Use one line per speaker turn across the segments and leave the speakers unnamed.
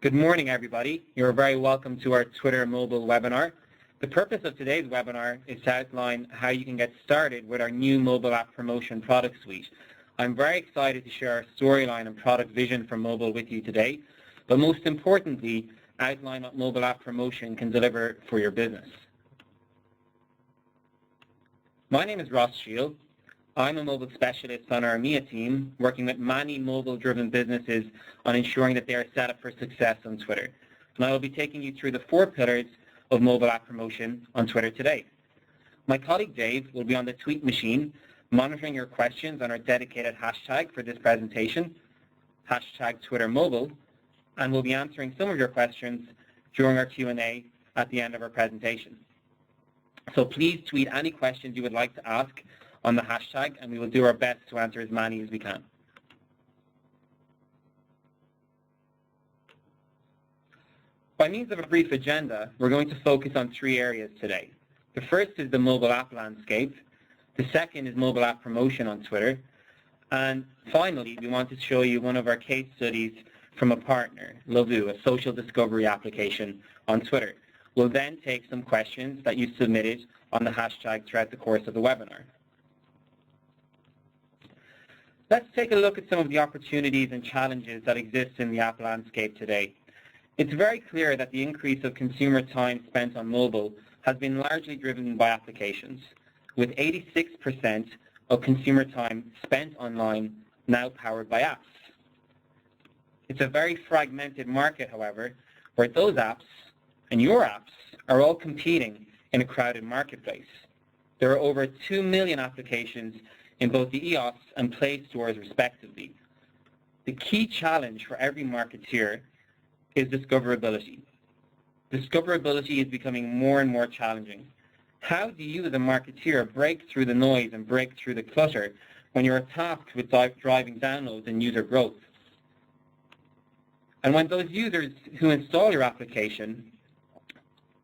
Good morning, everybody. You're very welcome to our Twitter mobile webinar. The purpose of today's webinar is to outline how you can get started with our new mobile app promotion product suite. I'm very excited to share our storyline and product vision for mobile with you today, but most importantly, outline what mobile app promotion can deliver for your business. My name is Ross Shield. I'm a mobile specialist on our EMEA team, working with many mobile-driven businesses on ensuring that they are set up for success on Twitter. And I will be taking you through the 4 pillars of mobile app promotion on Twitter today. My colleague Dave will be on the tweet machine, monitoring your questions on our dedicated hashtag for this presentation, #TwitterMobile, and we'll be answering some of your questions during our Q&A at the end of our presentation. So please tweet any questions you would like to ask on the hashtag, and we will do our best to answer as many as we can. By means of a brief agenda, we're going to focus on 3 areas today. The first is the mobile app landscape. The second is mobile app promotion on Twitter. And finally, we want to show you one of our case studies from a partner, Lovoo, a social discovery application on Twitter. We'll then take some questions that you submitted on the hashtag throughout the course of the webinar. Let's take a look at some of the opportunities and challenges that exist in the app landscape today. It's very clear that the increase of consumer time spent on mobile has been largely driven by applications, with 86% of consumer time spent online now powered by apps. It's a very fragmented market, however, where those apps and your apps are all competing in a crowded marketplace. There are over 2 million applications in both the EOS and Play stores respectively. The key challenge for every marketeer is discoverability. Discoverability is becoming more and more challenging. How do you as a marketeer break through the noise and break through the clutter when you're tasked with driving downloads and user growth? And when those users who install your application,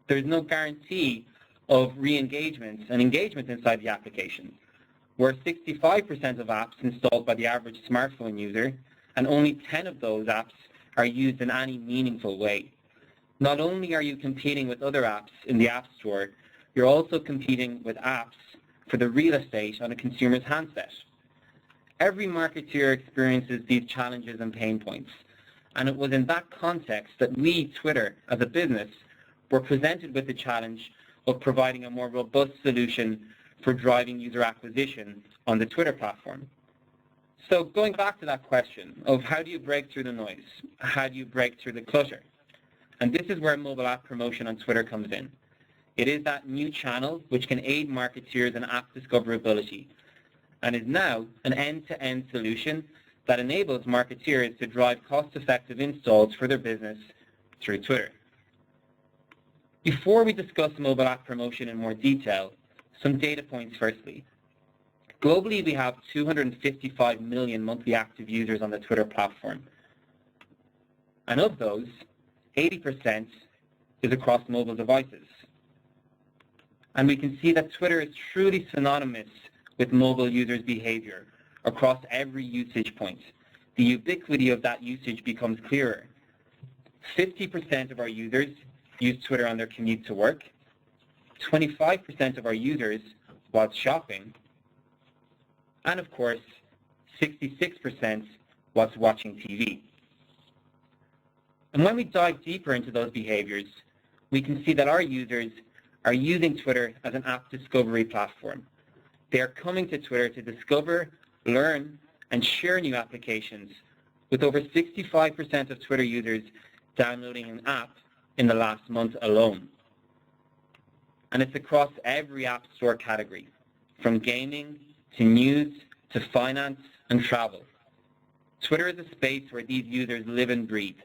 there's no guarantee of re-engagement and engagement inside the application, where 65% of apps installed by the average smartphone user, and only 10 of those apps are used in any meaningful way. Not only are you competing with other apps in the App Store, you're also competing with apps for the real estate on a consumer's handset. Every marketeer experiences these challenges and pain points, and it was in that context that we, Twitter, as a business, were presented with the challenge of providing a more robust solution for driving user acquisition on the Twitter platform. So going back to that question of how do you break through the noise? How do you break through the clutter? And this is where mobile app promotion on Twitter comes in. It is that new channel which can aid marketeers in app discoverability and is now an end-to-end solution that enables marketeers to drive cost-effective installs for their business through Twitter. Before we discuss mobile app promotion in more detail, some data points firstly. Globally, we have 255 million monthly active users on the Twitter platform. And of those, 80% is across mobile devices. And we can see that Twitter is truly synonymous with mobile users' behavior across every usage point. The ubiquity of that usage becomes clearer. 50% of our users use Twitter on their commute to work. 25% of our users while shopping, and of course, 66% whilst watching TV. And when we dive deeper into those behaviors, we can see that our users are using Twitter as an app discovery platform. They are coming to Twitter to discover, learn, and share new applications, with over 65% of Twitter users downloading an app in the last month alone. And it's across every App Store category, from gaming to news to finance and travel. Twitter is a space where these users live and breathe.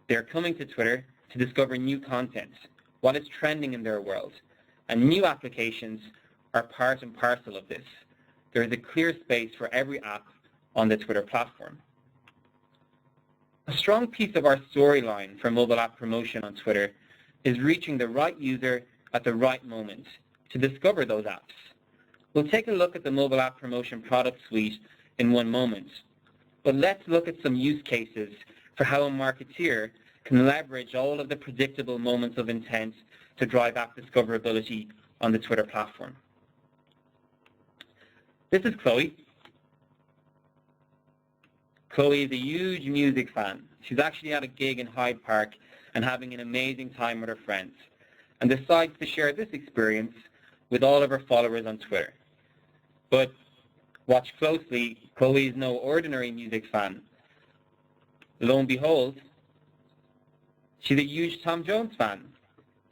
They're coming to Twitter to discover new content, what is trending in their world, and new applications are part and parcel of this. There is a clear space for every app on the Twitter platform. A strong piece of our storyline for mobile app promotion on Twitter is reaching the right user at the right moment to discover those apps. We'll take a look at the mobile app promotion product suite in one moment, but let's look at some use cases for how a marketeer can leverage all of the predictable moments of intent to drive app discoverability on the Twitter platform. This is Chloe. Chloe is a huge music fan. She's actually at a gig in Hyde Park and having an amazing time with her friends, and decides to share this experience with all of her followers on Twitter. But watch closely, Chloe is no ordinary music fan. Lo and behold, she's a huge Tom Jones fan,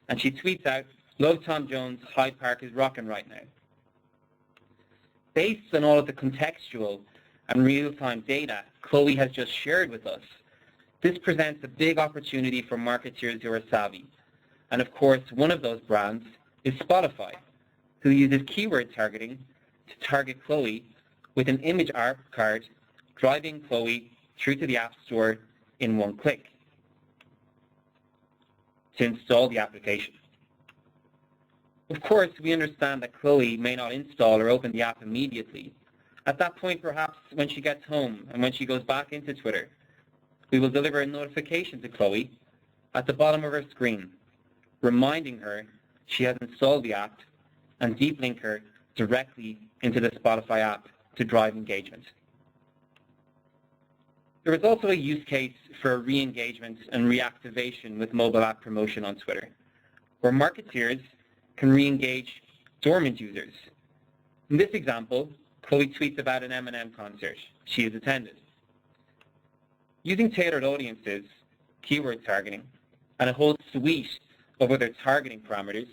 and she tweets out, "Love Tom Jones, Hyde Park is rocking right now." Based on all of the contextual and real-time data Chloe has just shared with us, this presents a big opportunity for marketeers who are savvy. And of course, one of those brands is Spotify, who uses keyword targeting to target Chloe with an image art card, driving Chloe through to the App Store in one click to install the application. Of course, we understand that Chloe may not install or open the app immediately. At that point, perhaps when she gets home and when she goes back into Twitter, we will deliver a notification to Chloe at the bottom of her screen, reminding her she has installed the app, and deep link her directly into the Spotify app to drive engagement. There is also a use case for re-engagement and reactivation with mobile app promotion on Twitter, where marketeers can re-engage dormant users. In this example, Chloe tweets about an Eminem concert she has attended. Using tailored audiences, keyword targeting, and a whole suite of other targeting parameters,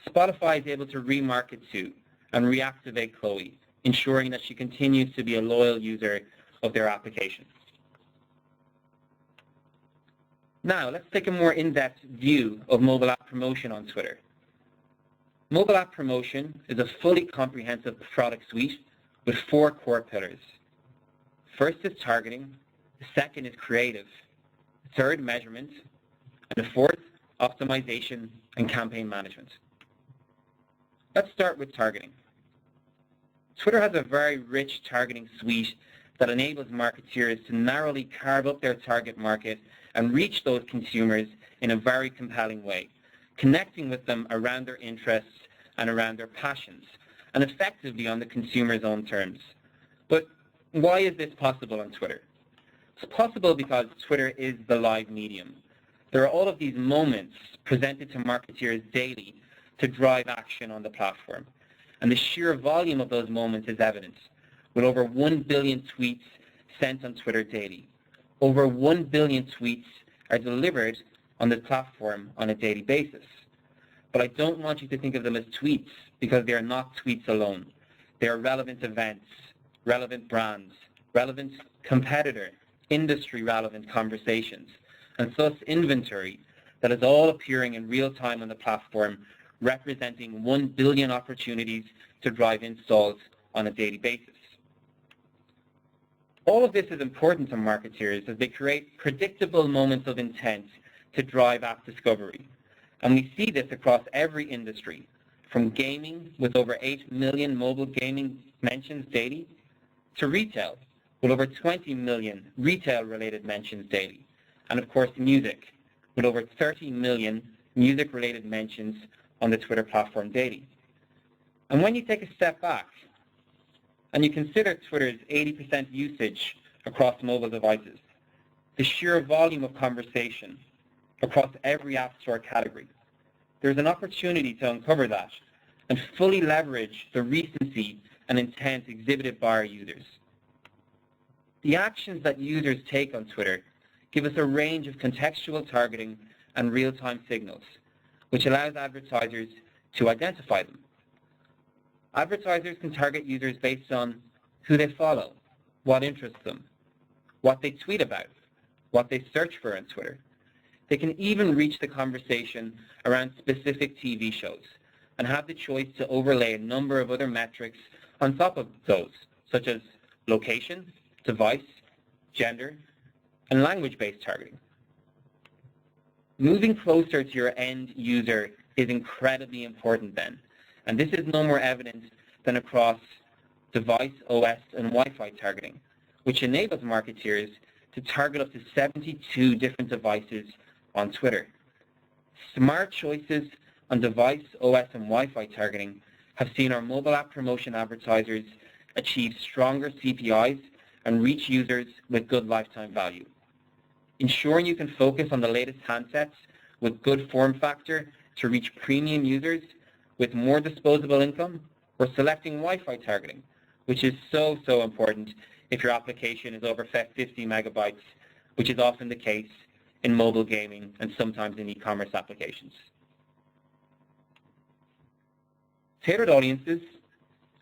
Spotify is able to remarket to and reactivate Chloe, ensuring that she continues to be a loyal user of their application. Now, let's take a more in-depth view of mobile app promotion on Twitter. Mobile app promotion is a fully comprehensive product suite with 4 core pillars. First is targeting, the second is creative, the third measurement, and the fourth, optimization and campaign management. Let's start with targeting. Twitter has a very rich targeting suite that enables marketeers to narrowly carve up their target market and reach those consumers in a very compelling way, connecting with them around their interests and around their passions, and effectively on the consumer's own terms. But why is this possible on Twitter? It's possible because Twitter is the live medium. There are all of these moments presented to marketeers daily to drive action on the platform. And the sheer volume of those moments is evident, with over 1 billion tweets sent on Twitter daily. Over 1 billion tweets are delivered on the platform on a daily basis. But I don't want you to think of them as tweets, because they are not tweets alone. They are relevant events, relevant brands, relevant competitor, industry-relevant conversations, and thus inventory that is all appearing in real time on the platform, representing 1 billion opportunities to drive installs on a daily basis. All of this is important to marketeers as they create predictable moments of intent to drive app discovery. And we see this across every industry, from gaming with over 8 million mobile gaming mentions daily, to retail with over 20 million retail-related mentions daily, and of course music with over 30 million music-related mentions on the Twitter platform daily. And when you take a step back and you consider Twitter's 80% usage across mobile devices, the sheer volume of conversation across every App Store category, there's an opportunity to uncover that and fully leverage the recency and intent exhibited by our users. The actions that users take on Twitter give us a range of contextual targeting and real-time signals, which allows advertisers to identify them. Advertisers can target users based on who they follow, what interests them, what they tweet about, what they search for on Twitter. They can even reach the conversation around specific TV shows and have the choice to overlay a number of other metrics on top of those, such as location, device, gender, and language-based targeting. Moving closer to your end user is incredibly important then, and this is no more evident than across device, OS, and Wi-Fi targeting, which enables marketeers to target up to 72 different devices on Twitter. Smart choices on device, OS, and Wi-Fi targeting have seen our mobile app promotion advertisers achieve stronger CPIs and reach users with good lifetime value. Ensuring you can focus on the latest handsets with good form factor to reach premium users with more disposable income, or selecting Wi-Fi targeting, which is so important if your application is over 50 megabytes, which is often the case in mobile gaming and sometimes in e-commerce applications. Tailored audiences,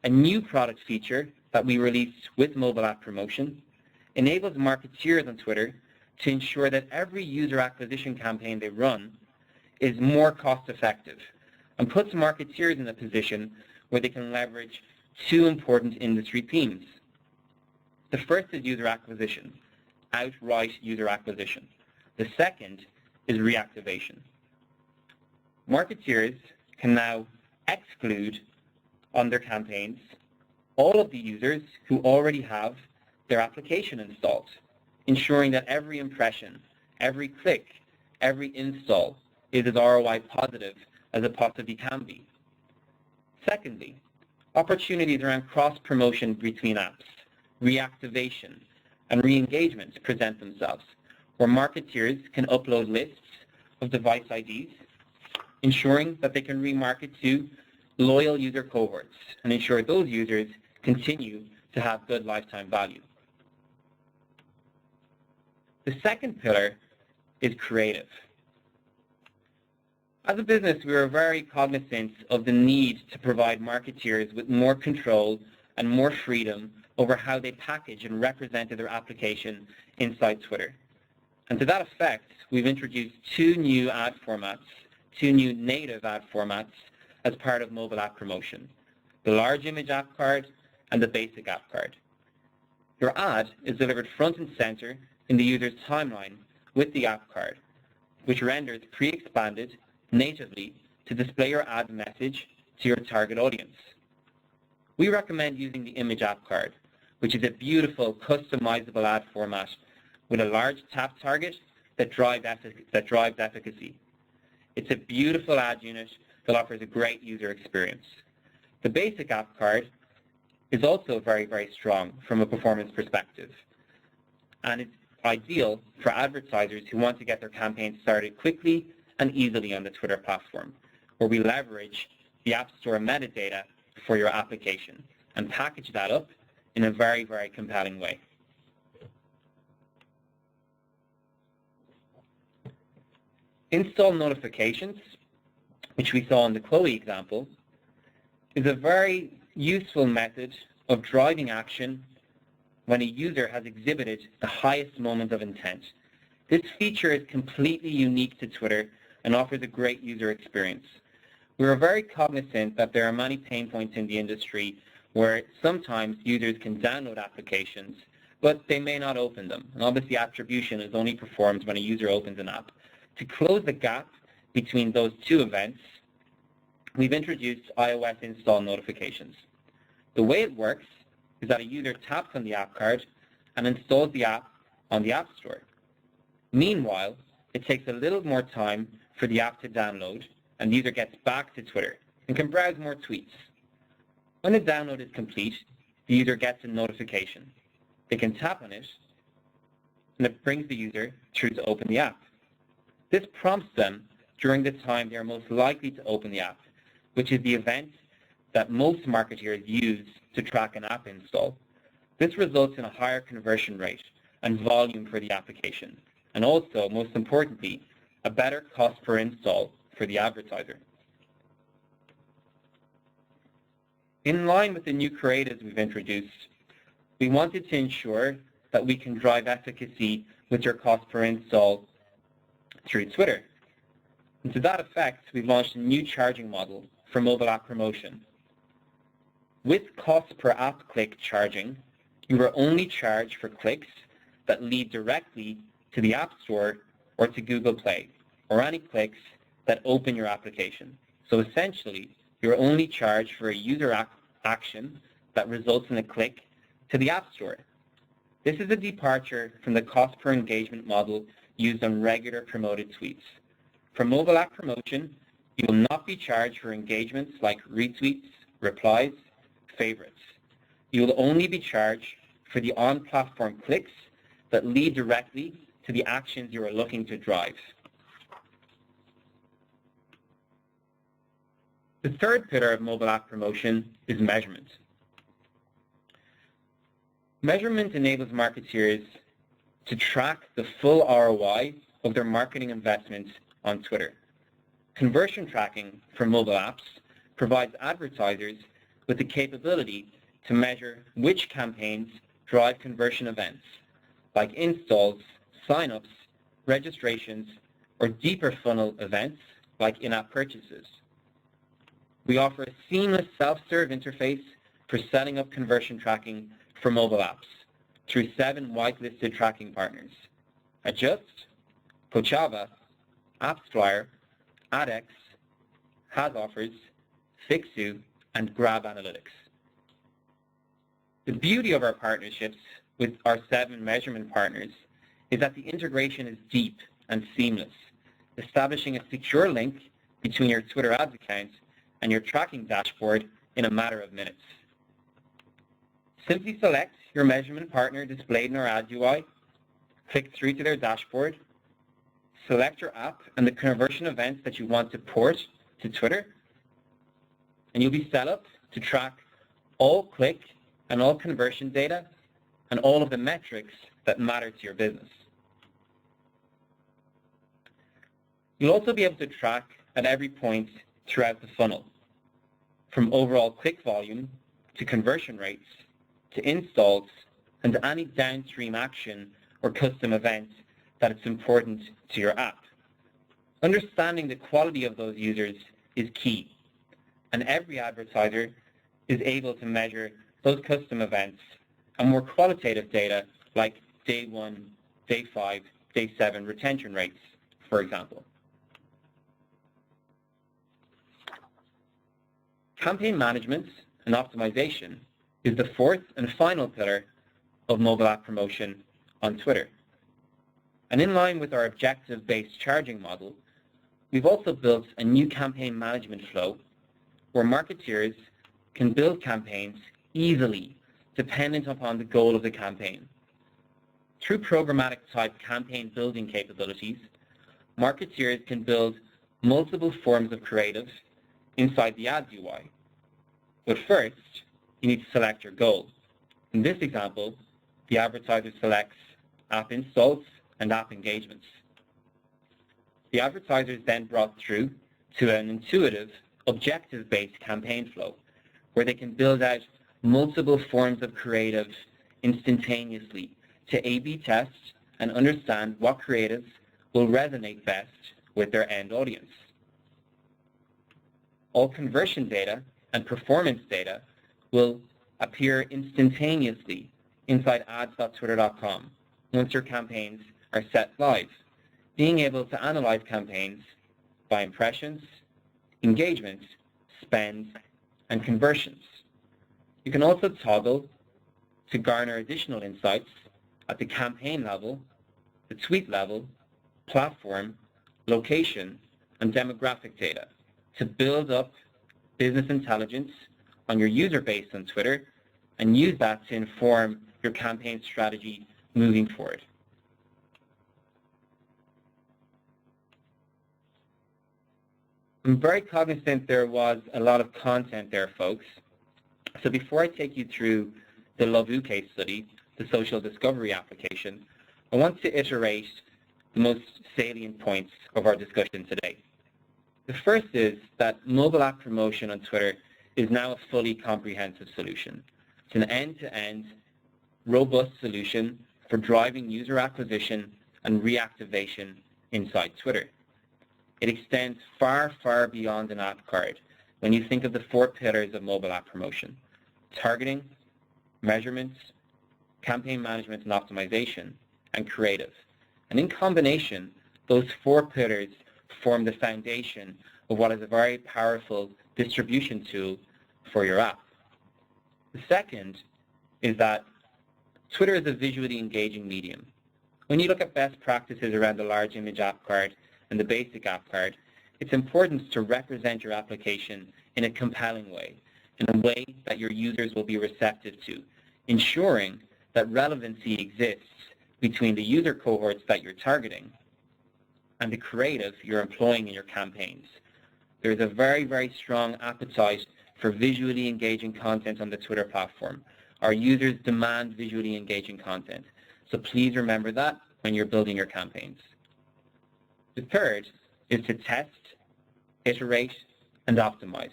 a new product feature that we released with mobile app promotion, enables marketeers on Twitter to ensure that every user acquisition campaign they run is more cost effective and puts marketeers in a position where they can leverage two important industry themes. The first is user acquisition, outright user acquisition. The second is reactivation. Marketeers can now exclude on their campaigns all of the users who already have their application installed, ensuring that every impression, every click, every install is as ROI positive as it possibly can be. Secondly, opportunities around cross-promotion between apps, reactivation, and re-engagements present themselves, where marketeers can upload lists of device IDs, ensuring that they can remarket to loyal user cohorts and ensure those users continue to have good lifetime value. The second pillar is creative. As a business, we are very cognizant of the need to provide marketeers with more control and more freedom over how they package and represent their application inside Twitter. And to that effect, we've introduced two new ad formats, two new native ad formats as part of mobile app promotion, the large image app card and the basic app card. Your ad is delivered front and center in the user's timeline with the app card, which renders pre-expanded natively to display your ad message to your target audience. We recommend using the image app card, which is a beautiful customizable ad format with a large tap target that drives efficacy. It's a beautiful ad unit that offers a great user experience. The basic app card is also very strong from a performance perspective, and it's ideal for advertisers who want to get their campaigns started quickly and easily on the Twitter platform, where we leverage the App Store metadata for your application and package that up in a very compelling way. Install notifications, which we saw in the Chloe example, is a very useful method of driving action when a user has exhibited the highest moment of intent. This feature is completely unique to Twitter and offers a great user experience. We are very cognizant that there are many pain points in the industry where sometimes users can download applications, but they may not open them. And obviously attribution is only performed when a user opens an app. To close the gap between those two events, we've introduced iOS install notifications. The way it works is that a user taps on the app card and installs the app on the App Store. Meanwhile, it takes a little more time for the app to download, and the user gets back to Twitter and can browse more tweets. When the download is complete, the user gets a notification. They can tap on it, and it brings the user through to open the app. This prompts them during the time they are most likely to open the app, which is the event that most marketers use to track an app install. This results in a higher conversion rate and volume for the application, and also, most importantly, a better cost per install for the advertiser. In line with the new creatives we've introduced, we wanted to ensure that we can drive efficacy with your cost per install through Twitter. And to that effect, we've launched a new charging model for mobile app promotion. With cost per app click charging, you are only charged for clicks that lead directly to the App Store or to Google Play, or any clicks that open your application. So essentially, you're only charged for a user action that results in a click to the App Store. This is a departure from the cost per engagement model used on regular promoted tweets. For mobile app promotion, you will not be charged for engagements like retweets, replies, favorites. You will only be charged for the on-platform clicks that lead directly to the actions you are looking to drive. The third pillar of mobile app promotion is measurement. Measurement enables marketeers to track the full ROI of their marketing investments on Twitter. Conversion tracking for mobile apps provides advertisers with the capability to measure which campaigns drive conversion events, like installs, signups, registrations, or deeper funnel events like in-app purchases. We offer a seamless self-serve interface for setting up conversion tracking for mobile apps through 7 whitelisted tracking partners: Adjust, Pochava, AppsFlyer, AdX, HasOffers, Fixu, and Grab Analytics. The beauty of our partnerships with our 7 measurement partners is that the integration is deep and seamless, establishing a secure link between your Twitter ads account and your tracking dashboard in a matter of minutes. Simply select your measurement partner displayed in our ads UI, click through to their dashboard, select your app and the conversion events that you want to port to Twitter, and you'll be set up to track all click and all conversion data and all of the metrics that matter to your business. You'll also be able to track at every point throughout the funnel, from overall click volume to conversion rates to installs and any downstream action or custom event that is important to your app. Understanding the quality of those users is key, and every advertiser is able to measure those custom events and more qualitative data like day 1, day 5, day 7 retention rates, for example. Campaign management and optimization is the fourth and final pillar of mobile app promotion on Twitter. And in line with our objective-based charging model, we've also built a new campaign management flow where marketeers can build campaigns easily dependent upon the goal of the campaign. Through programmatic type campaign building capabilities, marketeers can build multiple forms of creative inside the ads UI. But first, you need to select your goal. In this example, the advertiser selects app installs and app engagements. The advertiser is then brought through to an intuitive, objective-based campaign flow where they can build out multiple forms of creative instantaneously to A/B test and understand what creatives will resonate best with their end audience. All conversion data and performance data will appear instantaneously inside ads.twitter.com once your campaigns are set live, being able to analyze campaigns by impressions, engagement, spend, and conversions. You can also toggle to garner additional insights at the campaign level, the tweet level, platform, location, and demographic data to build up business intelligence on your user base on Twitter and use that to inform your campaign strategy moving forward. I'm very cognizant there was a lot of content there, folks. So before I take you through the Lovoo case study, the social discovery application, I want to iterate the most salient points of our discussion today. The first is that mobile app promotion on Twitter is now a fully comprehensive solution. It's an end-to-end, robust solution for driving user acquisition and reactivation inside Twitter. It extends far, far beyond an app card when you think of the 4 pillars of mobile app promotion: targeting, measurements, campaign management and optimization, and creative. And in combination, those 4 pillars form the foundation of what is a very powerful distribution tool for your app. The second is that Twitter is a visually engaging medium. When you look at best practices around the large image app card and the basic app card, it's important to represent your application in a compelling way, in a way that your users will be receptive to, ensuring that relevancy exists between the user cohorts that you're targeting and the creative you're employing in your campaigns. There's a very, very strong appetite for visually engaging content on the Twitter platform. Our users demand visually engaging content. So please remember that when you're building your campaigns. The third is to test, iterate, and optimize.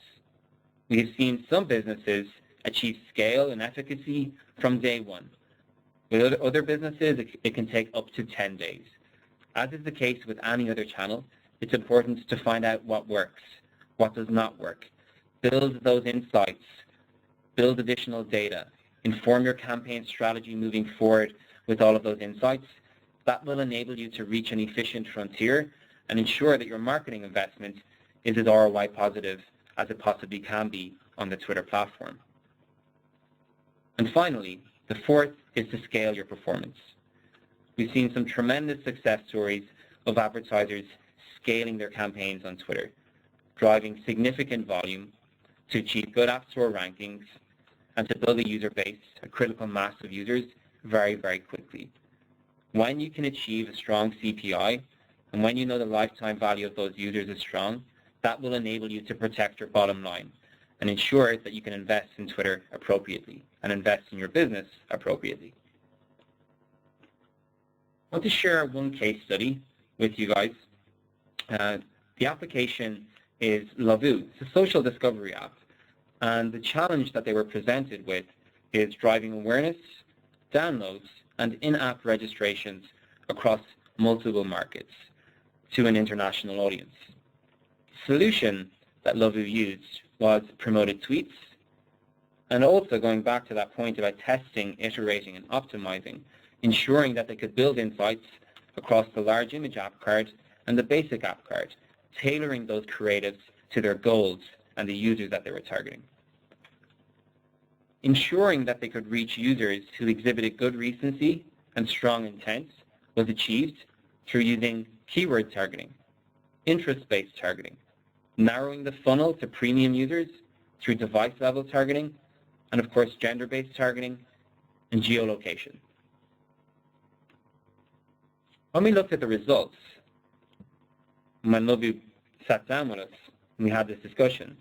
We have seen some businesses achieve scale and efficacy from day one. With other businesses, it can take up to 10 days. As is the case with any other channel, it's important to find out what works, what does not work. Build those insights, build additional data, inform your campaign strategy moving forward with all of those insights. That will enable you to reach an efficient frontier and ensure that your marketing investment is as ROI positive as it possibly can be on the Twitter platform. And finally, the fourth is to scale your performance. We've seen some tremendous success stories of advertisers scaling their campaigns on Twitter, driving significant volume to achieve good App Store rankings and to build a user base, a critical mass of users, very, very quickly. When you can achieve a strong CPI, and when you know the lifetime value of those users is strong, that will enable you to protect your bottom line and ensure that you can invest in Twitter appropriately and invest in your business appropriately. I want to share one case study with you guys. The application is Lovoo. It's a social discovery app. And the challenge that they were presented with is driving awareness, downloads, and in-app registrations across multiple markets to an international audience. The solution that Lovoo used was promoted tweets, and also going back to that point about testing, iterating, and optimizing, ensuring that they could build insights across the large image app card and the basic app card, tailoring those creatives to their goals and the users that they were targeting. Ensuring that they could reach users who exhibited good recency and strong intent was achieved through using keyword targeting, interest-based targeting, narrowing the funnel to premium users through device-level targeting, and of course gender-based targeting and geolocation. When we looked at the results, when Lovoo sat down with us and we had this discussion,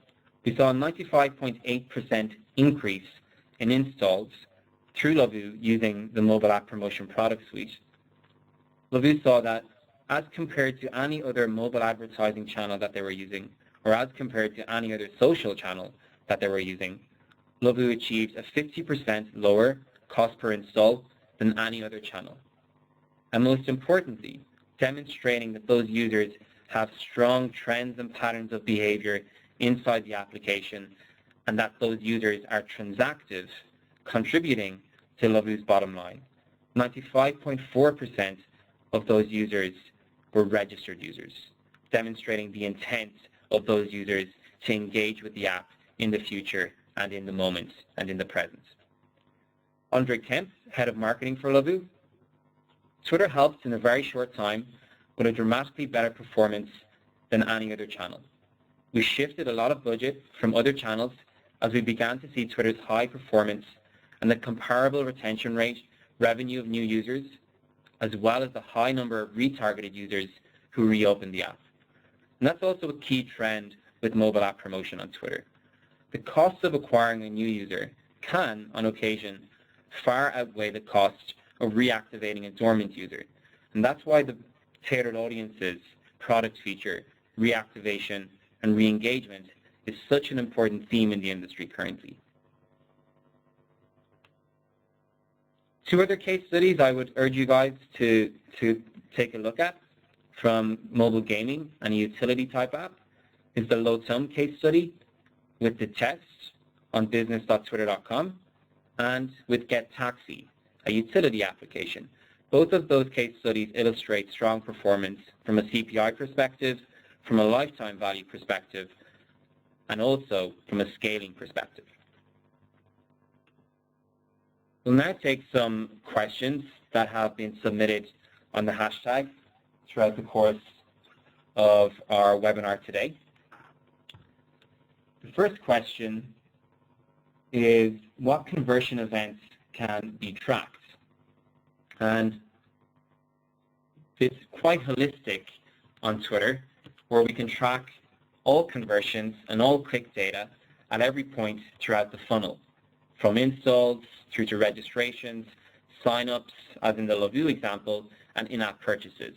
we saw a 95.8% increase in installs through Lovoo using the mobile app promotion product suite. Lovoo saw that as compared to any other mobile advertising channel that they were using, or as compared to any other social channel that they were using, Lovoo achieved a 50% lower cost per install than any other channel. And most importantly, demonstrating that those users have strong trends and patterns of behavior inside the application, and that those users are transactive, contributing to Lovoo's bottom line. 95.4% of those users were registered users, demonstrating the intent of those users to engage with the app in the future and in the moment and in the present. Andre Kemp, Head of Marketing for Lovoo. Twitter helped in a very short time with a dramatically better performance than any other channel. We shifted a lot of budget from other channels as we began to see Twitter's high performance and the comparable retention rate, revenue of new users, as well as the high number of retargeted users who reopened the app. And that's also a key trend with mobile app promotion on Twitter. The cost of acquiring a new user can, on occasion, far outweigh the cost of reactivating a dormant user. And that's why the tailored audiences product feature, reactivation, and re-engagement is such an important theme in the industry currently. Two other case studies I would urge you guys to take a look at from mobile gaming and a utility type app is the Lotum case study with the test on business.twitter.com and with Get Taxi, a utility application. Both of those case studies illustrate strong performance from a CPI perspective, from a lifetime value perspective, and also from a scaling perspective. We'll now take some questions that have been submitted on the hashtag throughout the course of our webinar today. The first question is, what conversion events can be tracked? And it's quite holistic on Twitter, where we can track all conversions and all click data at every point throughout the funnel, from installs through to registrations, sign-ups, as in the Lovoo example, and in-app purchases.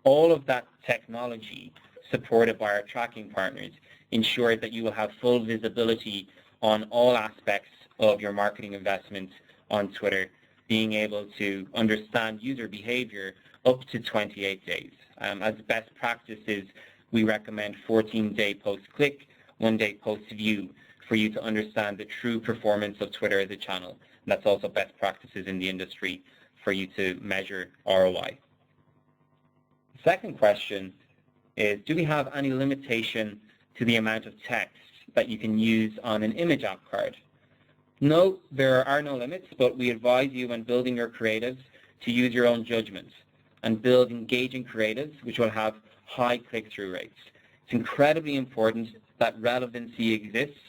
All of that technology, supported by our tracking partners, ensures that you will have full visibility on all aspects of your marketing investments on Twitter, being able to understand user behavior up to 28 days. As best practices, we recommend 14-day post-click, 1-day post-view for you to understand the true performance of Twitter as a channel. And that's also best practices in the industry for you to measure ROI. The second question is, do we have any limitation to the amount of text that you can use on an image app card? No, there are no limits, but we advise you when building your creatives to use your own judgment and build engaging creatives which will have high click-through rates. It's incredibly important that relevancy exists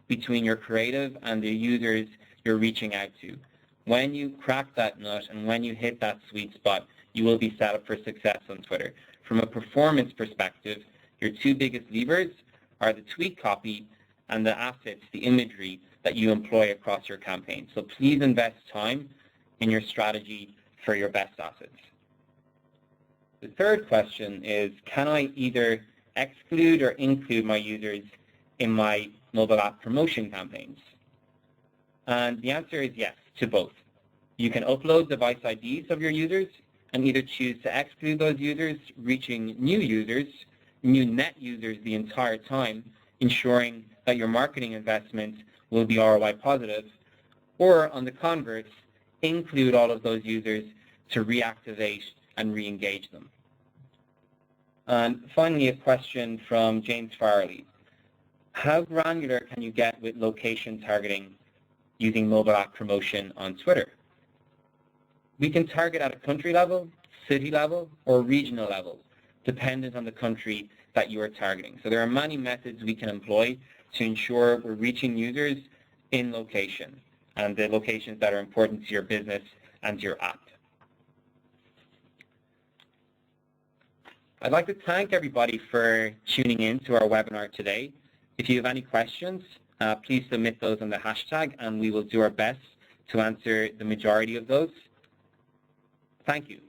between your creative and the users you're reaching out to. When you crack that nut and when you hit that sweet spot, you will be set up for success on Twitter. From a performance perspective, your two biggest levers are the tweet copy and the assets, the imagery that you employ across your campaign. So please invest time in your strategy for your best assets. The third question is, can I either exclude or include my users in my mobile app promotion campaigns? And the answer is yes to both. You can upload device IDs of your users and either choose to exclude those users, reaching new users, new net users the entire time, ensuring that your marketing investment will be ROI positive, or on the converse, include all of those users to reactivate and re-engage them. And finally, a question from James Farley. How granular can you get with location targeting using mobile app promotion on Twitter? We can target at a country level, city level, or regional level, dependent on the country that you are targeting. So there are many methods we can employ to ensure we're reaching users in location, and the locations that are important to your business and your app. I'd like to thank everybody for tuning in to our webinar today. If you have any questions, please submit those on the hashtag, and we will do our best to answer the majority of those. Thank you.